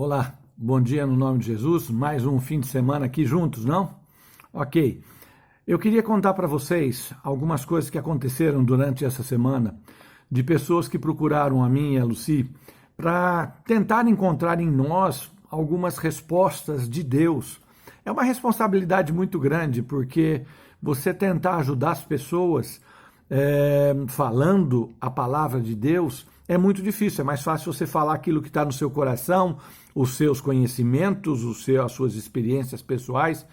Olá, bom dia no nome de Jesus, mais um fim de semana aqui juntos, não? Ok, eu queria contar para vocês algumas coisas que aconteceram durante essa semana, de pessoas que procuraram a mim e a Lucy para tentar encontrar em nós algumas respostas de Deus. É uma responsabilidade muito grande, porque você tentar ajudar as pessoas falando a palavra de Deus é muito difícil. É mais fácil você falar aquilo que está no seu coração, os seus conhecimentos, as suas experiências pessoais,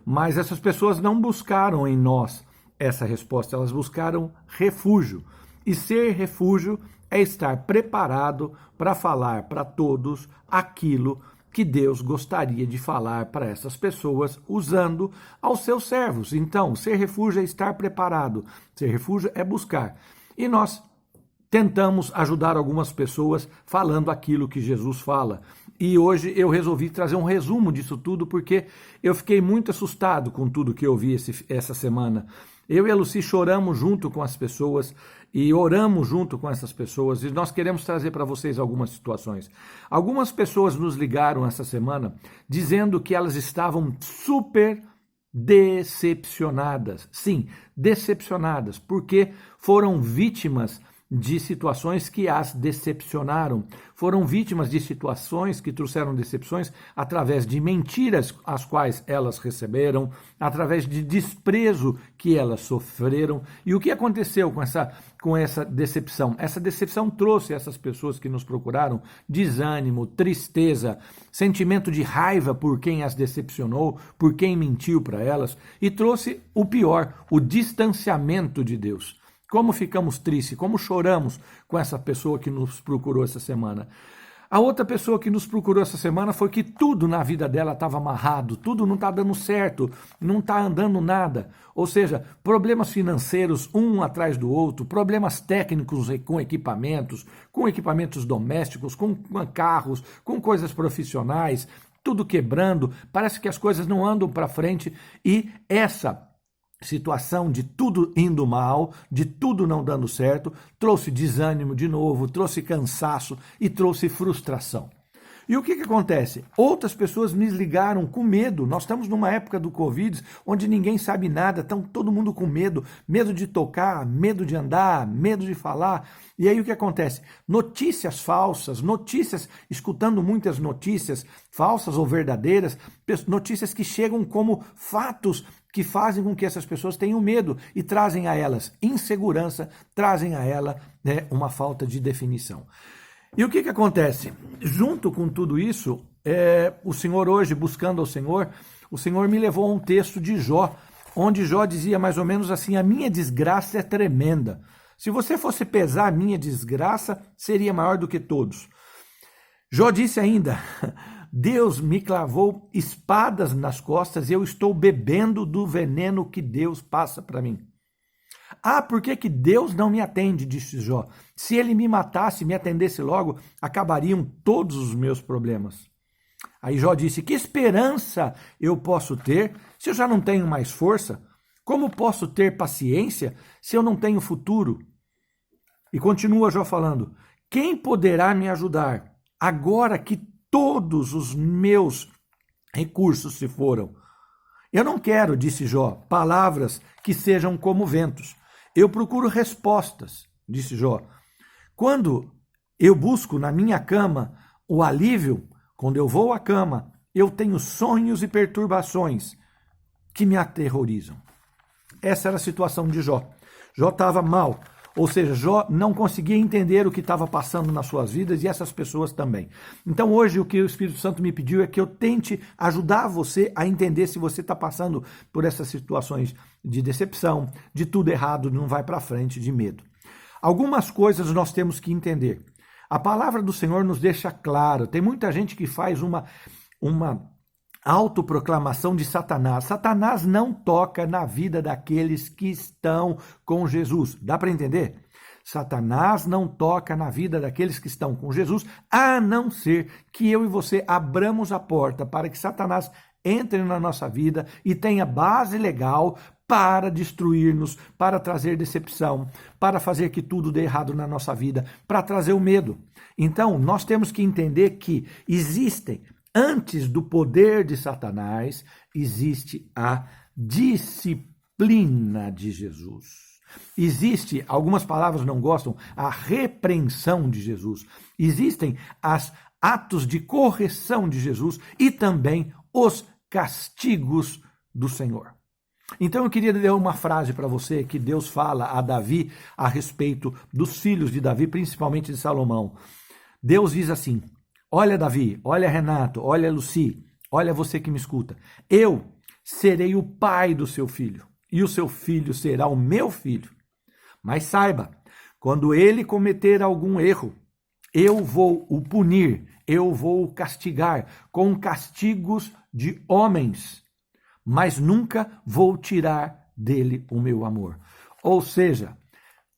mas essas pessoas não buscaram em nós essa resposta, elas buscaram refúgio. E ser refúgio é estar preparado para falar para todos aquilo que Deus gostaria de falar para essas pessoas usando aos seus servos. Então, ser refúgio é estar preparado, ser refúgio é buscar. E nós tentamos ajudar algumas pessoas falando aquilo que Jesus fala. E hoje eu resolvi trazer um resumo disso tudo, porque eu fiquei muito assustado com tudo que eu vi essa semana. Eu e a Lucy choramos junto com as pessoas e oramos junto com essas pessoas, e nós queremos trazer para vocês algumas situações. Algumas pessoas nos ligaram essa semana dizendo que elas estavam super decepcionadas. Sim, decepcionadas, porque foram vítimas de situações que as decepcionaram. Foram vítimas de situações que trouxeram decepções através de mentiras as quais elas receberam, através de desprezo que elas sofreram. E o que aconteceu com essa decepção? Essa decepção trouxe a essas pessoas que nos procuraram desânimo, tristeza, sentimento de raiva por quem as decepcionou, por quem mentiu para elas, e trouxe o pior, o distanciamento de Deus. Como ficamos tristes, como choramos com essa pessoa que nos procurou essa semana. A outra pessoa que nos procurou essa semana foi que tudo na vida dela estava amarrado, tudo não está dando certo, não está andando nada. Ou seja, problemas financeiros um atrás do outro, problemas técnicos com equipamentos domésticos, com carros, com coisas profissionais, tudo quebrando, parece que as coisas não andam para frente, e essa situação de tudo indo mal, de tudo não dando certo, trouxe desânimo de novo, trouxe cansaço e trouxe frustração. E o que acontece? Outras pessoas me ligaram com medo. Nós estamos numa época do Covid, onde ninguém sabe nada, estão todo mundo com medo, medo de tocar, medo de andar, medo de falar. E aí o que acontece? Notícias falsas, escutando muitas notícias falsas ou verdadeiras, notícias que chegam como fatos que fazem com que essas pessoas tenham medo e trazem a elas insegurança, trazem a ela uma falta de definição. E o que acontece? Junto com tudo isso, o Senhor hoje, buscando ao Senhor, o Senhor me levou a um texto de Jó, onde Jó dizia mais ou menos assim: a minha desgraça é tremenda. Se você fosse pesar a minha desgraça, seria maior do que todos. Jó disse ainda: Deus me clavou espadas nas costas e eu estou bebendo do veneno que Deus passa para mim. Ah, por que Deus não me atende? Disse Jó. Se ele me matasse, me atendesse logo, acabariam todos os meus problemas. Aí Jó disse: que esperança eu posso ter se eu já não tenho mais força? Como posso ter paciência se eu não tenho futuro? E continua Jó falando: quem poderá me ajudar agora que todos os meus recursos se foram? Eu não quero, disse Jó, palavras que sejam como ventos. Eu procuro respostas, disse Jó. Quando eu busco na minha cama o alívio, quando eu vou à cama, eu tenho sonhos e perturbações que me aterrorizam. Essa era a situação de Jó. Jó estava mal. Ou seja, Jó não conseguia entender o que estava passando nas suas vidas, e essas pessoas também. Então hoje o que o Espírito Santo me pediu é que eu tente ajudar você a entender se você está passando por essas situações de decepção, de tudo errado, não vai para frente, de medo. Algumas coisas nós temos que entender. A palavra do Senhor nos deixa claro. Tem muita gente que faz uma autoproclamação de Satanás. Satanás não toca na vida daqueles que estão com Jesus. Dá para entender? Satanás não toca na vida daqueles que estão com Jesus, a não ser que eu e você abramos a porta para que Satanás entre na nossa vida e tenha base legal para destruir-nos, para trazer decepção, para fazer que tudo dê errado na nossa vida, para trazer o medo. Então, nós temos que entender que existem, antes do poder de Satanás, existe a disciplina de Jesus. Existe, algumas palavras não gostam, a repreensão de Jesus. Existem os atos de correção de Jesus e também os castigos do Senhor. Então eu queria ler uma frase para você que Deus fala a Davi a respeito dos filhos de Davi, principalmente de Salomão. Deus diz assim: olha Davi, olha Renato, olha Luci, olha você que me escuta. Eu serei o pai do seu filho e o seu filho será o meu filho. Mas saiba, quando ele cometer algum erro, eu vou o punir, eu vou o castigar com castigos de homens, mas nunca vou tirar dele o meu amor. Ou seja,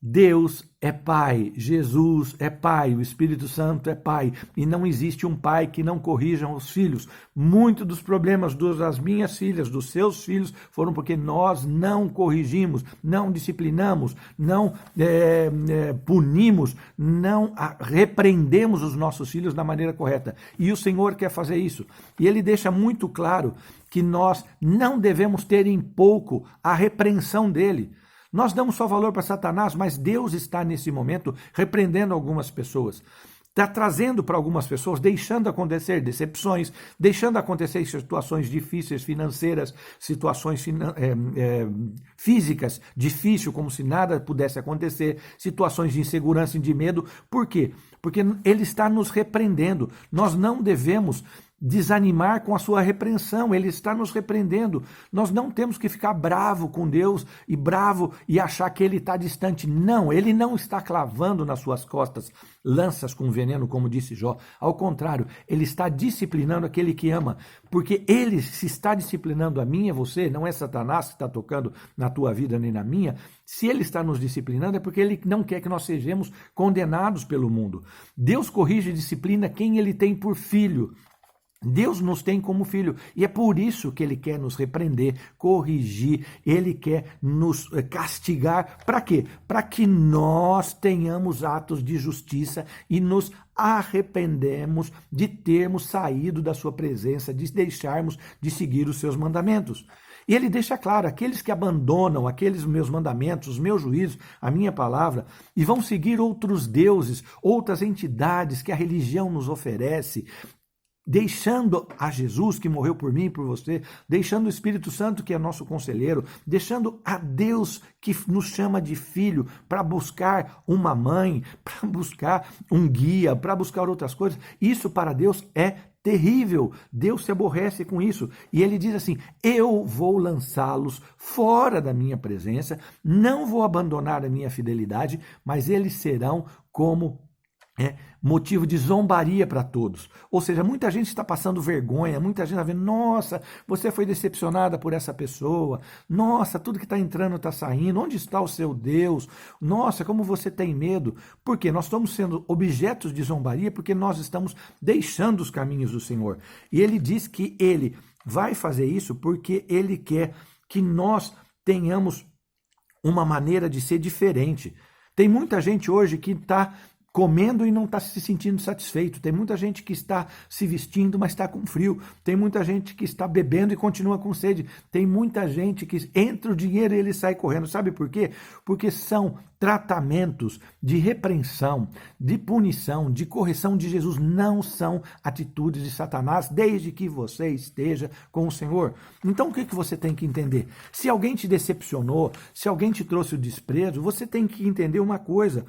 Deus é Pai, Jesus é Pai, o Espírito Santo é Pai, e não existe um pai que não corrija os filhos. Muitos dos problemas das minhas filhas, dos seus filhos, foram porque nós não corrigimos, não disciplinamos, não punimos, não repreendemos os nossos filhos da maneira correta. E o Senhor quer fazer isso. E Ele deixa muito claro que nós não devemos ter em pouco a repreensão dele. Nós damos só valor para Satanás, mas Deus está nesse momento repreendendo algumas pessoas. Está trazendo para algumas pessoas, deixando acontecer decepções, deixando acontecer situações difíceis financeiras, situações físicas difíceis, como se nada pudesse acontecer, situações de insegurança e de medo. Por quê? Porque Ele está nos repreendendo. Nós não devemos desanimar com a sua repreensão, Ele está nos repreendendo. Nós não temos que ficar bravo com Deus e achar que Ele está distante. Não, Ele não está clavando nas suas costas lanças com veneno, como disse Jó. Ao contrário, Ele está disciplinando aquele que ama, porque Ele se está disciplinando a mim e a você, não é Satanás que está tocando na tua vida nem na minha. Se Ele está nos disciplinando é porque Ele não quer que nós sejamos condenados pelo mundo. Deus corrige e disciplina quem Ele tem por filho. Deus nos tem como filho e é por isso que Ele quer nos repreender, corrigir, Ele quer nos castigar. Para quê? Para que nós tenhamos atos de justiça e nos arrependemos de termos saído da sua presença, de deixarmos de seguir os seus mandamentos. E Ele deixa claro, aqueles que abandonam aqueles meus mandamentos, os meus juízos, a minha palavra, e vão seguir outros deuses, outras entidades que a religião nos oferece, deixando a Jesus que morreu por mim e por você, deixando o Espírito Santo que é nosso conselheiro, deixando a Deus que nos chama de filho para buscar uma mãe, para buscar um guia, para buscar outras coisas. Isso para Deus é terrível. Deus se aborrece com isso. E Ele diz assim: eu vou lançá-los fora da minha presença, não vou abandonar a minha fidelidade, mas eles serão como motivo de zombaria para todos. Ou seja, muita gente está passando vergonha, muita gente está vendo: nossa, você foi decepcionada por essa pessoa, nossa, tudo que está entrando está saindo, onde está o seu Deus? Nossa, como você tem medo. Por quê? Nós estamos sendo objetos de zombaria porque nós estamos deixando os caminhos do Senhor. E Ele diz que Ele vai fazer isso porque Ele quer que nós tenhamos uma maneira de ser diferente. Tem muita gente hoje que está comendo e não está se sentindo satisfeito. Tem muita gente que está se vestindo, mas está com frio. Tem muita gente que está bebendo e continua com sede. Tem muita gente que entra o dinheiro e ele sai correndo. Sabe por quê? Porque são tratamentos de repreensão, de punição, de correção de Jesus. Não são atitudes de Satanás, desde que você esteja com o Senhor. Então o que você tem que entender? Se alguém te decepcionou, se alguém te trouxe o desprezo, você tem que entender uma coisa: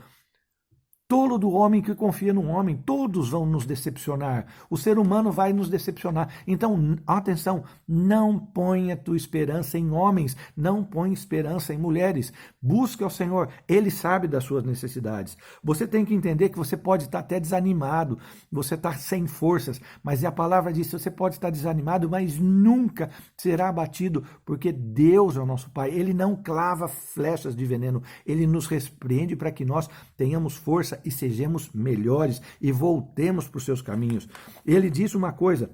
tolo do homem que confia no homem, todos vão nos decepcionar. O ser humano vai nos decepcionar. Então, atenção, não ponha tua esperança em homens, não ponha esperança em mulheres. Busque ao Senhor, Ele sabe das suas necessidades. Você tem que entender que você pode estar até desanimado, você está sem forças, mas a palavra diz: você pode estar desanimado, mas nunca será abatido, porque Deus é o nosso Pai. Ele não clava flechas de veneno, Ele nos repreende para que nós tenhamos força e sejamos melhores e voltemos para os seus caminhos. Ele diz uma coisa: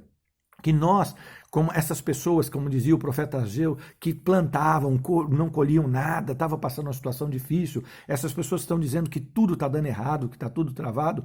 Que nós, como essas pessoas, como dizia o profeta Ageu, que plantavam, não colhiam nada, estavam passando uma situação difícil, essas pessoas estão dizendo que tudo está dando errado, que está tudo travado.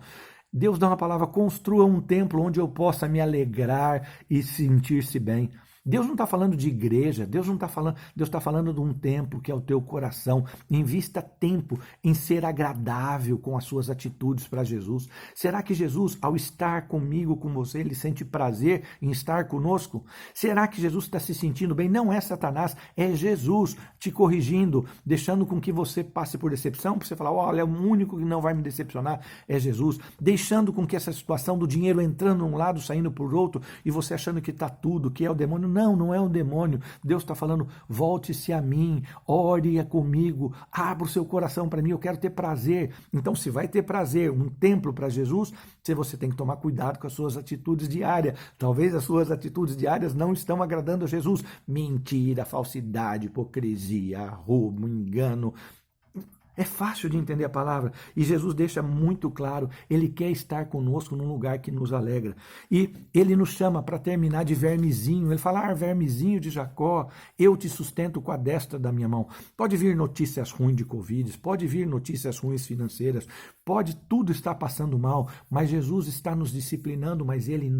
Deus dá uma palavra: construa um templo onde eu possa me alegrar e sentir-se bem. Deus não está falando de igreja, Deus está falando de um templo que é o teu coração. Invista tempo em ser agradável com as suas atitudes para Jesus. Será que Jesus, ao estar comigo, com você, ele sente prazer em estar conosco? Será que Jesus está se sentindo bem? Não é Satanás, é Jesus te corrigindo, deixando com que você passe por decepção, para você falar: olha, o único que não vai me decepcionar é Jesus. Deixando com que essa situação do dinheiro entrando num lado, saindo por outro, e você achando que está tudo, que é o demônio. Não, não é um demônio. Deus está falando: volte-se a mim, ore comigo, abra o seu coração para mim, eu quero ter prazer. Então, se vai ter prazer, um templo para Jesus, você tem que tomar cuidado com as suas atitudes diárias. Talvez as suas atitudes diárias não estão agradando a Jesus. Mentira, falsidade, hipocrisia, roubo, engano. É fácil de entender a palavra, e Jesus deixa muito claro: ele quer estar conosco num lugar que nos alegra. E ele nos chama para terminar de vermezinho. Ele fala: vermezinho de Jacó, eu te sustento com a destra da minha mão. Pode vir notícias ruins de Covid, pode vir notícias ruins financeiras, pode tudo estar passando mal, mas Jesus está nos disciplinando, mas ele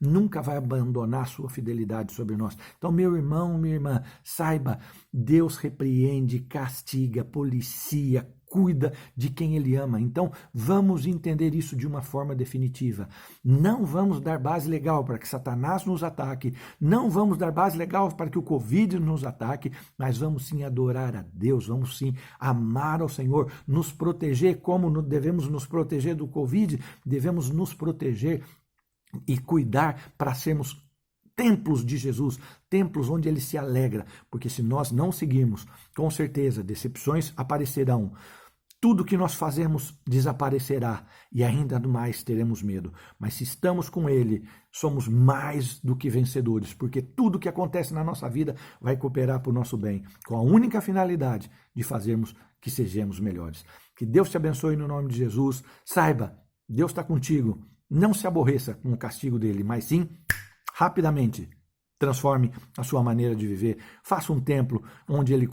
nunca vai abandonar a sua fidelidade sobre nós. Então, meu irmão, minha irmã, saiba, Deus repreende, castiga, policia, cuida de quem ele ama. Então, vamos entender isso de uma forma definitiva. Não vamos dar base legal para que Satanás nos ataque, não vamos dar base legal para que o Covid nos ataque, mas vamos sim adorar a Deus, vamos sim amar ao Senhor, nos proteger. Como devemos nos proteger do Covid? Devemos nos proteger e cuidar para sermos templos de Jesus, templos onde ele se alegra, porque se nós não seguirmos, com certeza decepções aparecerão, tudo que nós fazemos desaparecerá e ainda mais teremos medo. Mas se estamos com ele, somos mais do que vencedores, porque tudo que acontece na nossa vida vai cooperar para o nosso bem, com a única finalidade de fazermos que sejamos melhores. Que Deus te abençoe no nome de Jesus. Saiba, Deus está contigo. Não se aborreça com o castigo dele, mas sim, rapidamente, transforme a sua maneira de viver. Faça um templo onde ele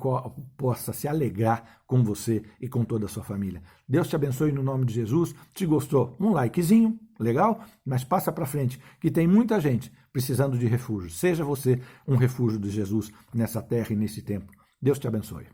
possa se alegrar com você e com toda a sua família. Deus te abençoe no nome de Jesus. Se gostou, um likezinho, legal? Mas passa para frente, que tem muita gente precisando de refúgio. Seja você um refúgio de Jesus nessa terra e nesse tempo. Deus te abençoe.